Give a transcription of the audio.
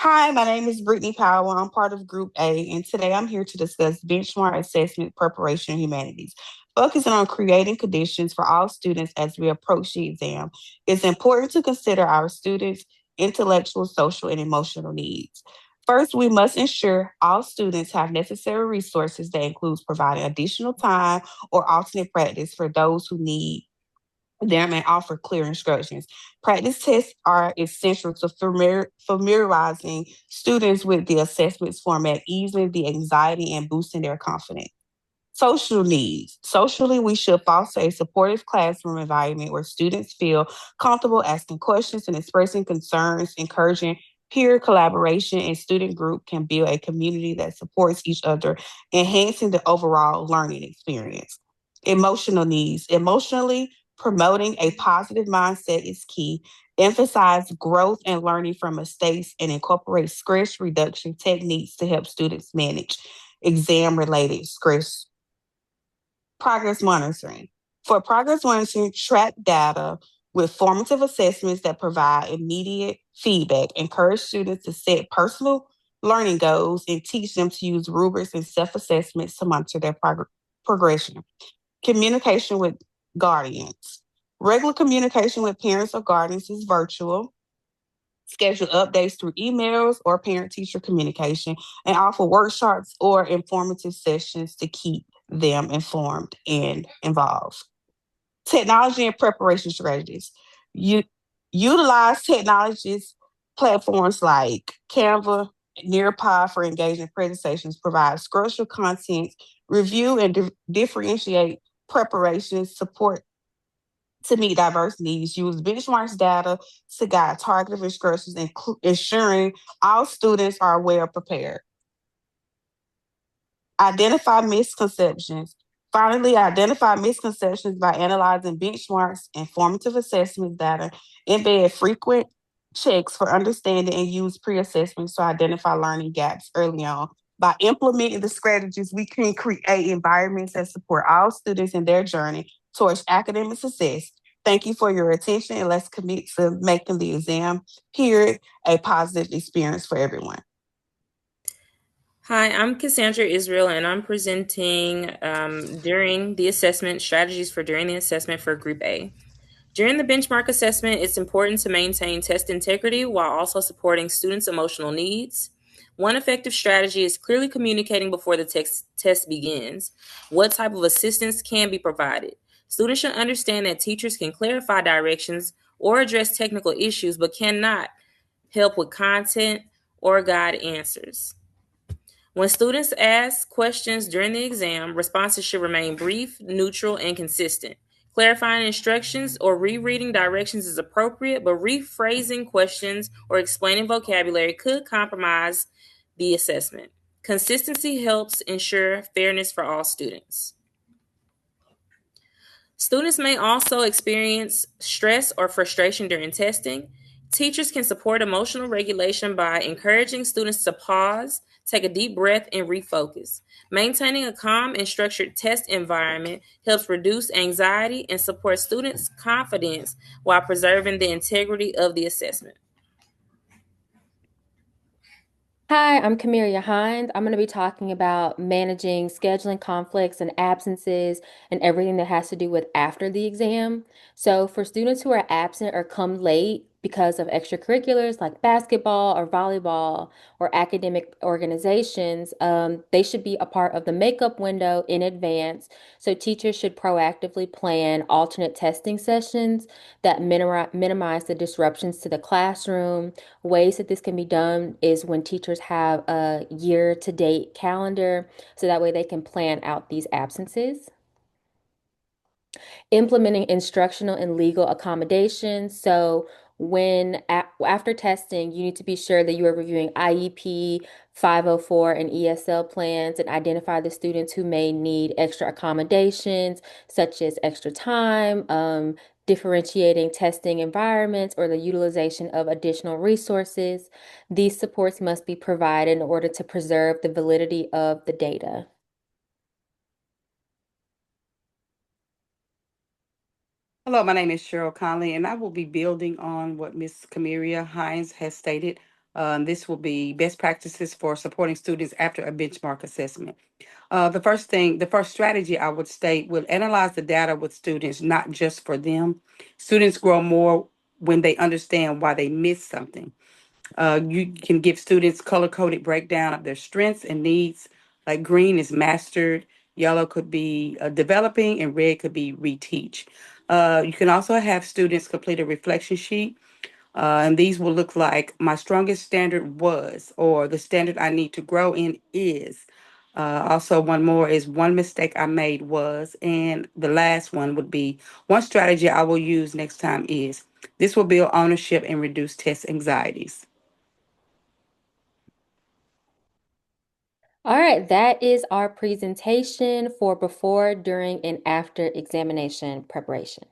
Hi, my name is Brittany Powell. I'm part of Group A, and today I'm here to discuss benchmark assessment preparation in humanities, focusing on creating conditions for all students as we approach the exam. It's important to consider our students' intellectual, social, and emotional needs. First, we must ensure all students have necessary resources that includes providing additional time or alternate practice for those who need them and offer clear instructions. Practice tests are essential to familiarizing students with the assessments format, easing the anxiety and boosting their confidence. Social needs. Socially, we should foster a supportive classroom environment where students feel comfortable asking questions and expressing concerns, encouraging peer collaboration and student group can build a community that supports each other, enhancing the overall learning experience. Emotional needs. Emotionally, promoting a positive mindset is key. Emphasize growth and learning from mistakes and incorporate stress reduction techniques to help students manage exam related stress. Progress monitoring. For progress monitoring, track data with formative assessments that provide immediate feedback, encourage students to set personal learning goals, and teach them to use rubrics and self assessments to monitor their progression. Communication with guardians. Regular communication with parents or guardians is virtual. Schedule updates through emails or parent teacher communication, and offer workshops or informative sessions to keep them informed and involved. Technology and preparation strategies. You utilize technologies platforms like Canva, Nearpod for engaging presentations, provide structural content, review and differentiate preparations, support to meet diverse needs, use benchmarks data to guide targeted instructions, ensuring all students are well prepared. Identify misconceptions. Finally, identify misconceptions by analyzing benchmarks, informative assessment data, embed frequent checks for understanding, and use pre-assessments to identify learning gaps early on. By implementing the strategies, we can create environments that support all students in their journey towards academic success. Thank you for your attention, and let's commit to making the exam period a positive experience for everyone. Hi, I'm Cassandra Israel, and I'm presenting during the assessment strategies for during the assessment for Group A. During the benchmark assessment, it's important to maintain test integrity while also supporting students' emotional needs. One effective strategy is clearly communicating before the test begins what type of assistance can be provided. Students should understand that teachers can clarify directions or address technical issues, but cannot help with content or guide answers. When students ask questions during the exam, responses should remain brief, neutral, and consistent. Clarifying instructions or rereading directions is appropriate, but rephrasing questions or explaining vocabulary could compromise the assessment. Consistency helps ensure fairness for all students. Students may also experience stress or frustration during testing. Teachers can support emotional regulation by encouraging students to pause, take a deep breath, and refocus. Maintaining a calm and structured test environment helps reduce anxiety and support students' confidence while preserving the integrity of the assessment. Hi, I'm Kamiria Hines. I'm going to be talking about managing scheduling conflicts and absences and everything that has to do with after the exam. So, for students who are absent or come late because of extracurriculars like basketball or volleyball or academic organizations, they should be a part of the makeup window in advance. So, teachers should proactively plan alternate testing sessions that minimize the disruptions to the classroom. Ways that this can be done is when teachers have a year to date calendar, so that way they can plan out these absences. Implementing instructional and legal accommodations. So after testing, you need to be sure that you are reviewing IEP, 504, and ESL plans and identify the students who may need extra accommodations, such as extra time, differentiating testing environments, or the utilization of additional resources. These supports must be provided in order to preserve the validity of the data. Hello, my name is Cheryl Conley, and I will be building on what Ms. Kamiria Hines has stated. This will be best practices for supporting students after a benchmark assessment. The first strategy I would state will analyze the data with students, not just for them. Students grow more when they understand why they missed something. You can give students color coded breakdown of their strengths and needs. Like green is mastered, yellow could be developing, and red could be reteach. You can also have students complete a reflection sheet, and these will look like my strongest standard was, or the standard I need to grow in is. Also, one more is one mistake I made was, and the last one would be one strategy I will use next time is. This will build ownership and reduce test anxieties. All right, that is our presentation for before, during, and after examination preparation.